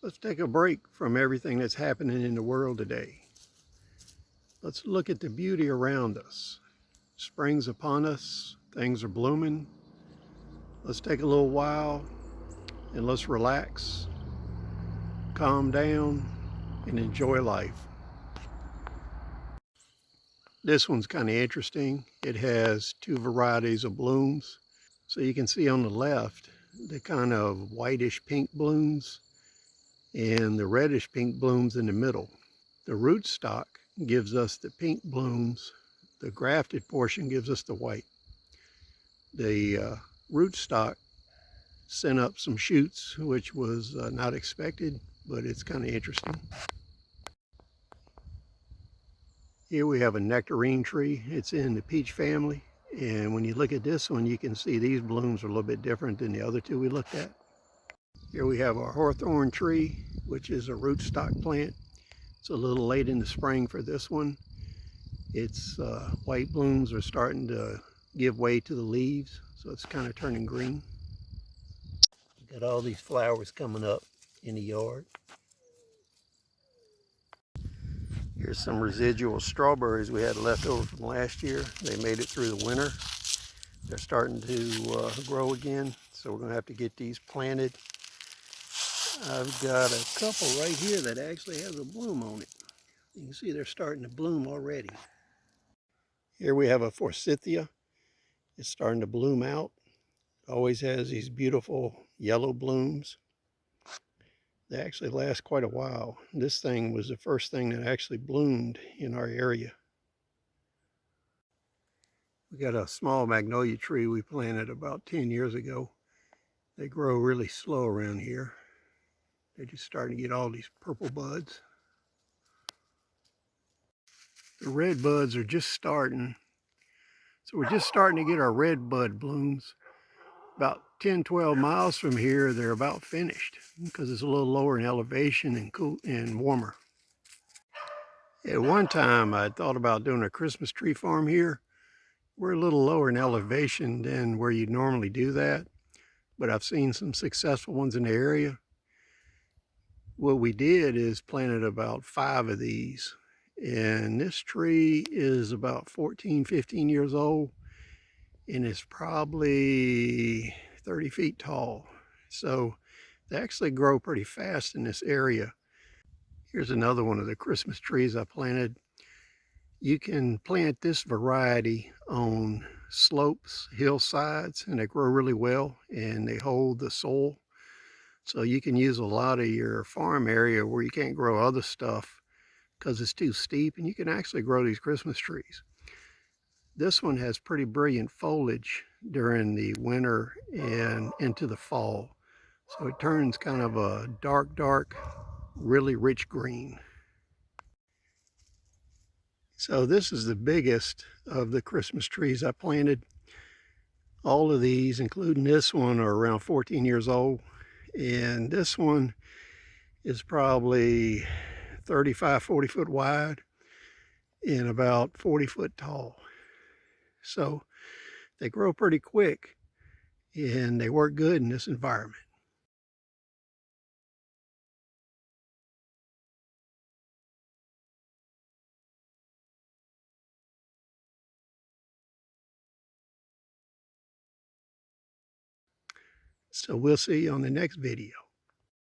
Let's take a break from everything that's happening in the world today. Let's look at the beauty around us. Spring's upon us, things are blooming. Let's take a little while and let's relax, calm down, and enjoy life. This one's kind of interesting. It has two varieties of blooms. So you can see on the left, the kind of whitish pink blooms and the reddish pink blooms in the middle. The rootstock gives us the pink blooms. The grafted portion gives us the white. The rootstock sent up some shoots, which was not expected, but it's kind of interesting. Here we have a nectarine tree. It's in the peach family. And when you look at this one, you can see these blooms are a little bit different than the other two we looked at. Here we have our Hawthorne tree, which is a rootstock plant. It's a little late in the spring for this one. Its white blooms are starting to give way to the leaves, so it's kind of turning green. Got all these flowers coming up in the yard. Here's some residual strawberries we had left over from last year. They made it through the winter. They're starting to grow again, so we're going to have to get these planted. I've got a couple right here that actually has a bloom on it. You can see they're starting to bloom already. Here we have a Forsythia. It's starting to bloom out. Always has these beautiful yellow blooms. They actually last quite a while. This thing was the first thing that actually bloomed in our area. We got a small magnolia tree we planted about 10 years ago. They grow really slow around here. They're just starting to get all these purple buds. The red buds are just starting. So we're just starting to get our red bud blooms. About 10-12 miles from here, they're about finished because it's a little lower in elevation and cool and warmer. At one time, I thought about doing a Christmas tree farm here. We're a little lower in elevation than where you'd normally do that, but I've seen some successful ones in the area. What we did is planted about 5 of these, and this tree is about 14-15 years old, and it's probably 30 feet tall. So they actually grow pretty fast in this area. Here's another one of the Christmas trees I planted. You can plant this variety on slopes, hillsides, and they grow really well and they hold the soil. So you can use a lot of your farm area where you can't grow other stuff because it's too steep, and you can actually grow these Christmas trees. This one has pretty brilliant foliage during the winter and into the fall. So it turns kind of a dark, really rich green. So this is the biggest of the Christmas trees I planted. All of these, including this one, are around 14 years old. And this one is probably 35-40 foot wide and about 40 foot tall. So they grow pretty quick and they work good in this environment. So we'll see you on the next video.